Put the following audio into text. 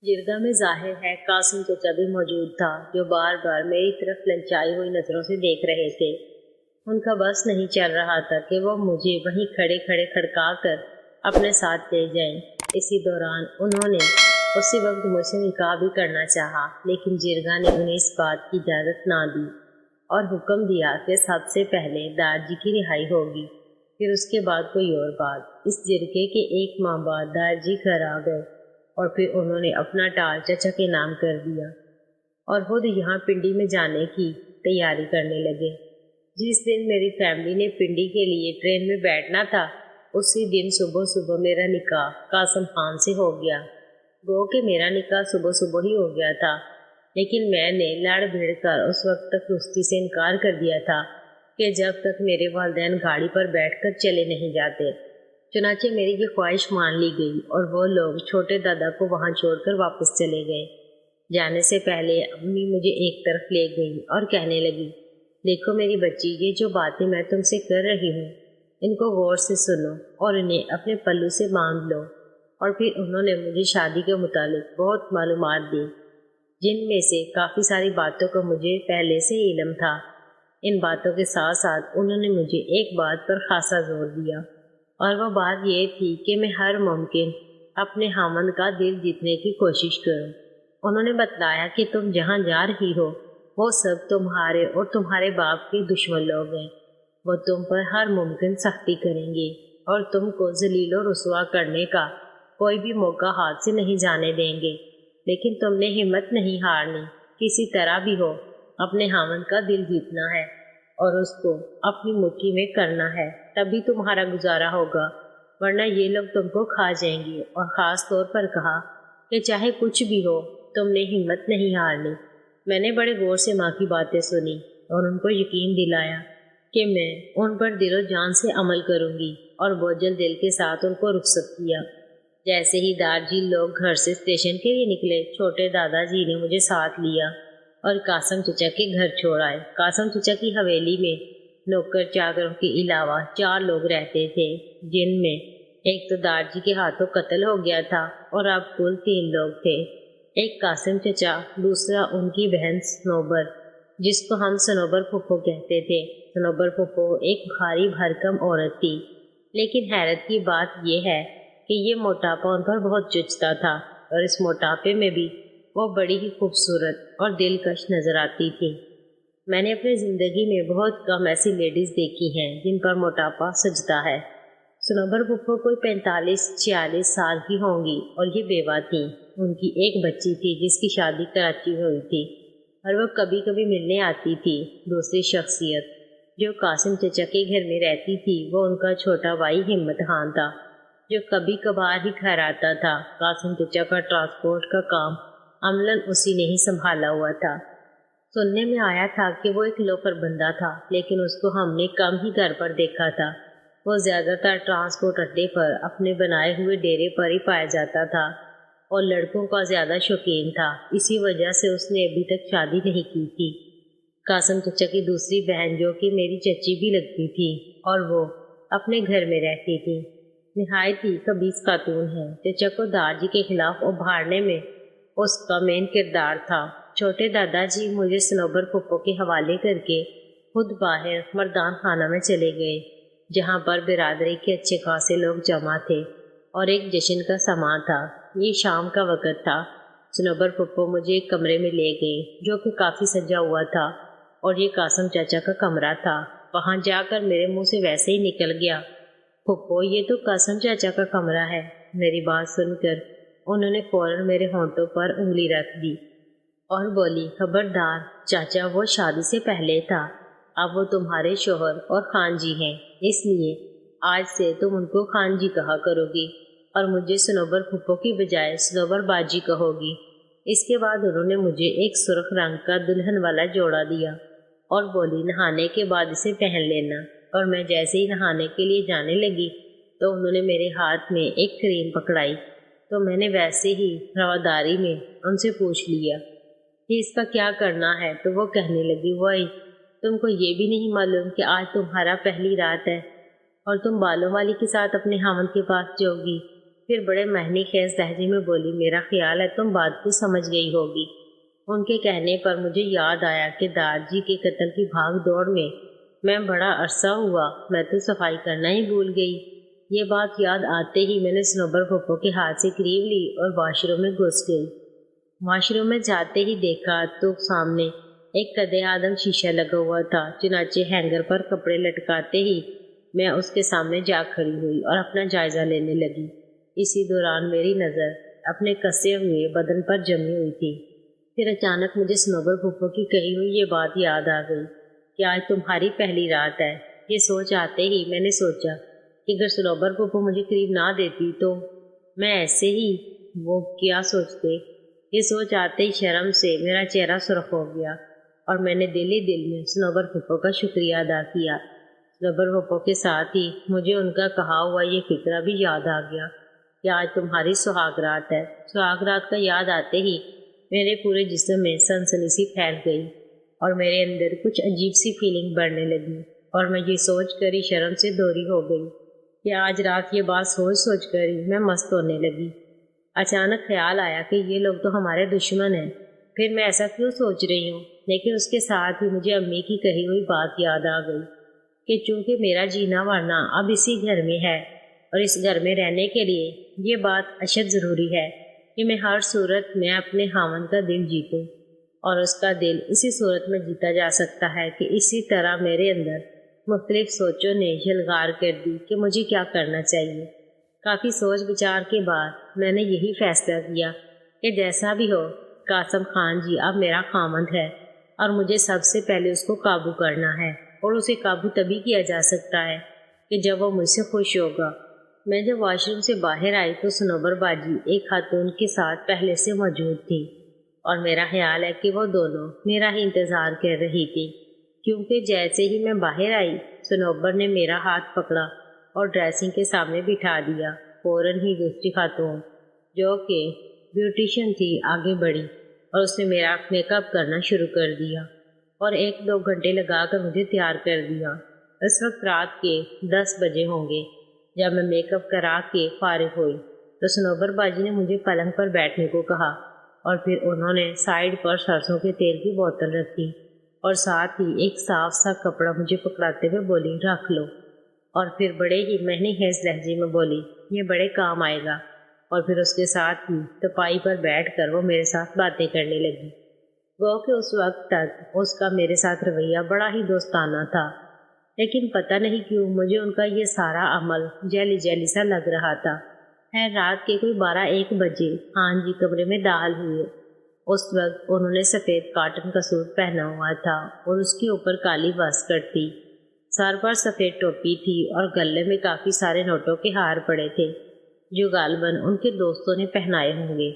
جرگہ میں ظاہر ہے قاسم چچا بھی موجود تھا، جو بار بار میری طرف للچائی ہوئی نظروں سے دیکھ رہے تھے۔ ان کا بس نہیں چل رہا تھا کہ وہ مجھے وہیں کھڑے کھڑے کھڑکا کر اپنے ساتھ لے جائیں۔ اسی دوران انہوں نے اسی وقت مجھ سے نکاح بھی کرنا چاہا، لیکن جرگہ نے انہیں اس بات کی اجازت نہ دی اور حکم دیا کہ سب سے پہلے دارجی کی رہائی ہوگی، پھر اس کے بعد کوئی اور بات۔ اس جرگے کے ایک ماہ بعد دارجی گھر آ گئے اور پھر انہوں نے اپنا ٹال چچا کے نام کر دیا اور خود یہاں پنڈی میں جانے کی تیاری کرنے لگے۔ جس دن میری فیملی نے پنڈی کے لیے ٹرین میں بیٹھنا تھا، اسی دن صبح صبح میرا نکاح قاسم خان سے ہو گیا۔ گو کہ میرا نکاح صبح صبح ہی ہو گیا تھا، لیکن میں نے لڑ بھیڑ کر اس وقت تک رخصتی سے انکار کر دیا تھا کہ جب تک میرے والدین گاڑی پر بیٹھ کر چلے نہیں جاتے۔ چنانچہ میری یہ خواہش مان لی گئی اور وہ لوگ چھوٹے دادا کو وہاں چھوڑ کر واپس چلے گئے۔ جانے سے پہلے امی مجھے ایک طرف لے گئی اور کہنے لگی، دیکھو میری بچی، یہ جو باتیں میں تم سے کر رہی ہوں، ان کو غور سے سنو اور انہیں اپنے پلو سے باندھ لو۔ اور پھر انہوں نے مجھے شادی کے متعلق بہت معلومات دی، جن میں سے کافی ساری باتوں کا مجھے پہلے سے ہی علم تھا۔ ان باتوں کے ساتھ ساتھ انہوں نے مجھے ایک بات پر خاصا زور دیا، اور وہ بات یہ تھی کہ میں ہر ممکن اپنے خاوند کا دل جیتنے کی کوشش کروں۔ انہوں نے بتلایا کہ تم جہاں جا رہی ہو وہ سب تمہارے اور تمہارے باپ کے دشمن لوگ ہیں۔ وہ تم پر ہر ممکن سختی کریں گے اور تم کو ذلیل و رسوا کرنے کا کوئی بھی موقع ہاتھ سے نہیں جانے دیں گے، لیکن تم نے ہمت نہیں ہارنی، کسی طرح بھی ہو اپنے خاوند کا دل جیتنا ہے اور اس کو اپنی مٹھی میں کرنا ہے، تبھی تمہارا گزارا ہوگا، ورنہ یہ لوگ تم کو کھا جائیں گے۔ اور خاص طور پر کہا کہ چاہے کچھ بھی ہو تم نے ہمت نہیں ہارنی۔ میں نے بڑے غور سے ماں کی باتیں سنی اور ان کو یقین دلایا کہ میں ان پر دل و جان سے عمل کروں گی، اور بوجھل دل کے ساتھ ان کو رخصت کیا۔ جیسے ہی دارجی لوگ گھر سے اسٹیشن کے لیے نکلے، چھوٹے دادا جی نے مجھے ساتھ لیا اور قاسم چچا کے گھر چھوڑ آئے۔ قاسم چچا کی حویلی میں نوکر چاکروں کے علاوہ 4 لوگ رہتے تھے، جن میں ایک تو دارجی کے ہاتھوں قتل ہو گیا تھا اور اب کل 3 لوگ تھے۔ ایک قاسم چچا، دوسرا ان کی بہن سنوبر، جس کو ہم سنوبر پھپھو کہتے تھے۔ سنوبر پھپھو ایک بھاری بھرکم عورت تھی، لیکن حیرت کی بات یہ ہے کہ یہ موٹاپا ان پر بہت جچتا تھا، اور اس موٹاپے میں بھی وہ بڑی ہی خوبصورت اور دلکش نظر آتی تھی۔ میں نے اپنی زندگی میں بہت کم ایسی لیڈیز دیکھی ہیں جن پر موٹاپا سجتا ہے۔ سنوبر پھپھو کوئی 45-46 سال کی ہوں گی اور یہ بیوہ تھیں۔ ان کی ایک بچی تھی جس کی شادی کراچی میں ہوئی تھی، اور وہ کبھی کبھی ملنے آتی تھی۔ دوسری شخصیت جو قاسم چچا کے گھر میں رہتی تھی وہ ان کا چھوٹا بھائی ہمت خان تھا، جو کبھی کبھار ہی گھر آتا تھا۔ قاسم چچا کا ٹرانسپورٹ کا کام عملاً اسی نے ہی سنبھالا ہوا تھا۔ سننے میں آیا تھا کہ وہ ایک لوفر بندہ تھا، لیکن اس کو ہم نے کم ہی گھر پر دیکھا تھا۔ وہ زیادہ تر ٹرانسپورٹ اڈے پر اپنے بنائے ہوئے ڈیرے پر ہی پایا جاتا تھا اور لڑکوں کا زیادہ شوقین تھا، اسی وجہ سے اس نے ابھی تک شادی نہیں کی تھی۔ قاسم چچا کی دوسری بہن، جو کہ میری چچی بھی لگتی تھی، اور وہ اپنے گھر میں رہتی تھی، نہایت ہی خبیث خاتون ہے۔ چچا کو دارجی کے خلاف ابھارنے میں اس کا مین کردار تھا۔ چھوٹے دادا جی مجھے سنوبر پھپھو کے حوالے کر کے خود باہر مردان خانہ میں چلے گئے، جہاں پر برادری کے اچھے خاصے لوگ جمع تھے اور ایک جشن کا سماں تھا۔ یہ شام کا وقت تھا۔ سنوبر پھپھو مجھے ایک کمرے میں لے گئے جو کہ کافی سجا ہوا تھا، اور یہ قاسم چاچا کا کمرہ تھا۔ وہاں جا کر میرے منہ سے ویسے ہی نکل گیا، پھپھو یہ تو قاسم چاچا کا کمرہ ہے۔ میری بات سن کر انہوں نے فوراً میرے ہونٹوں پر انگلی رکھ دی اور بولی، خبردار چاچا، وہ شادی سے پہلے تھا، اب وہ تمہارے شوہر اور خان جی ہیں، اس لیے آج سے تم ان کو خان جی کہا کرو گی اور مجھے سنوبر پھپھو کی بجائے سنوبر باجی کہو گی۔ اس کے بعد انہوں نے مجھے ایک سرخ رنگ کا دلہن والا جوڑا دیا اور بولی، نہانے کے بعد اسے پہن لینا۔ اور میں جیسے ہی نہانے کے لیے جانے لگی تو انہوں نے میرے ہاتھ میں ایک کریم پکڑائی، تو میں نے ویسے ہی رواداری میں ان سے پوچھ لیا کہ اس کا کیا کرنا ہے، تو وہ کہنے لگی، وہی تم کو یہ بھی نہیں معلوم کہ آج تمہارا پہلی رات ہے اور تم بالوں والی کے ساتھ اپنے خاوند کے پاس جاؤ گی؟ پھر بڑے معنی خیز لہجے میں بولی، میرا خیال ہے تم بات کو سمجھ گئی ہوگی۔ ان کے کہنے پر مجھے یاد آیا کہ دارجی کے قتل کی بھاگ دوڑ میں بڑا عرصہ ہوا، میں تو صفائی کرنا ہی بھول گئی۔ یہ بات یاد آتے ہی میں نے صنوبر پھپھو کے ہاتھ سے کریب لی اور واش روم میں گھس گئی۔ واش روم میں جاتے ہی دیکھا تو سامنے ایک قد آدم شیشہ لگا ہوا تھا، چنانچہ ہینگر پر کپڑے لٹکاتے ہی میں اس کے سامنے جا کھڑی ہوئی اور اپنا جائزہ لینے لگی۔ اسی دوران میری نظر اپنے کسے ہوئے بدن پر جمی ہوئی تھی۔ پھر اچانک مجھے صنوبر پھپھو کی کہی ہوئی یہ بات یاد آ گئی کہ آج تمہاری پہلی رات ہے۔ یہ سوچ آتے ہی میں نے سوچا کہ اگر صنوبر پھپھو مجھے قریب نہ دیتی تو میں ایسے ہی وہ کیا سوچتے۔ یہ سوچ آتے ہی شرم سے میرا چہرہ سرخ ہو گیا اور میں نے دل ہی دل میں صنوبر پھپھو کا شکریہ ادا کیا۔ صنوبر پھپھو کے ساتھ ہی مجھے ان کا کہا ہوا یہ فکرہ بھی یاد آ گیا کہ آج تمہاری سہاگ رات ہے۔ سہاگ رات کا یاد آتے ہی میرے پورے جسم میں سنسنی سی پھیل گئی اور میرے اندر کچھ عجیب سی فیلنگ بڑھنے لگی، اور میں یہ سوچ کر ہی شرم سے دوری ہو گئی کہ آج رات یہ بات سوچ کر ہی میں مست ہونے لگی۔ اچانک خیال آیا کہ یہ لوگ تو ہمارے دشمن ہیں، پھر میں ایسا کیوں سوچ رہی ہوں؟ لیکن اس کے ساتھ ہی مجھے امی کی کہی ہوئی بات یاد آ گئی کہ چونکہ میرا جینا مرنا اب اسی گھر میں ہے اور اس گھر میں رہنے کے لیے یہ بات اشد ضروری ہے کہ میں ہر صورت میں اپنے خاوند کا دل جیتوں، اور اس کا دل اسی صورت میں جیتا جا سکتا ہے کہ اسی طرح میرے اندر مختلف سوچوں نے یلغار کر دی کہ مجھے کیا کرنا چاہیے۔ کافی سوچ بچار کے بعد میں نے یہی فیصلہ کیا کہ جیسا بھی ہو قاسم خان جی اب میرا خاوند ہے اور مجھے سب سے پہلے اس کو قابو کرنا ہے، اور اسے قابو تبھی کیا جا سکتا ہے کہ جب وہ مجھ سے خوش ہوگا۔ میں جب واش روم سے باہر آئی تو صنوبر باجی ایک خاتون کے ساتھ پہلے سے موجود تھی، اور میرا خیال ہے کہ وہ دونوں میرا ہی انتظار کر رہی تھی، کیونکہ جیسے ہی میں باہر آئی صنوبر نے میرا ہاتھ پکڑا اور ڈریسنگ کے سامنے بٹھا دیا۔ فوراً ہی دوسری خاتون جو کہ بیوٹیشین تھی آگے بڑھی اور اس نے میرا میک اپ کرنا شروع کر دیا اور 1-2 گھنٹے لگا کر مجھے تیار کر دیا۔ اس وقت رات کے 10 بجے ہوں گے۔ جب میں میک اپ کرا کے فارغ ہوئی تو صنوبر باجی نے مجھے پلنگ پر بیٹھنے کو کہا، اور پھر انہوں نے سائیڈ پر سرسوں کے تیل کی بوتل رکھی اور ساتھ ہی ایک صاف سا کپڑا مجھے پکڑاتے ہوئے بولی، رکھ لو، اور پھر بڑے ہی مہنی خیز لہجے میں بولی، یہ بڑے کام آئے گا، اور پھر اس کے ساتھ ہی تپائی پر بیٹھ کر وہ میرے ساتھ باتیں کرنے لگی۔ گو کہ اس وقت تک اس کا میرے ساتھ رویہ بڑا ہی دوستانہ تھا، لیکن پتہ نہیں کیوں مجھے ان کا یہ سارا عمل جیلی سا لگ رہا تھا۔ خیر رات کے کوئی 12-1 بجے خان جی کمرے میں داخل ہوئے۔ اس وقت انہوں نے سفید کاٹن کا سوٹ پہنا ہوا تھا اور اس کے اوپر کالی واسکٹ تھی، سر پر سفید ٹوپی تھی اور گلے میں کافی سارے نوٹوں کے ہار پڑے تھے جو غالباً ان کے دوستوں نے پہنائے ہوں گے۔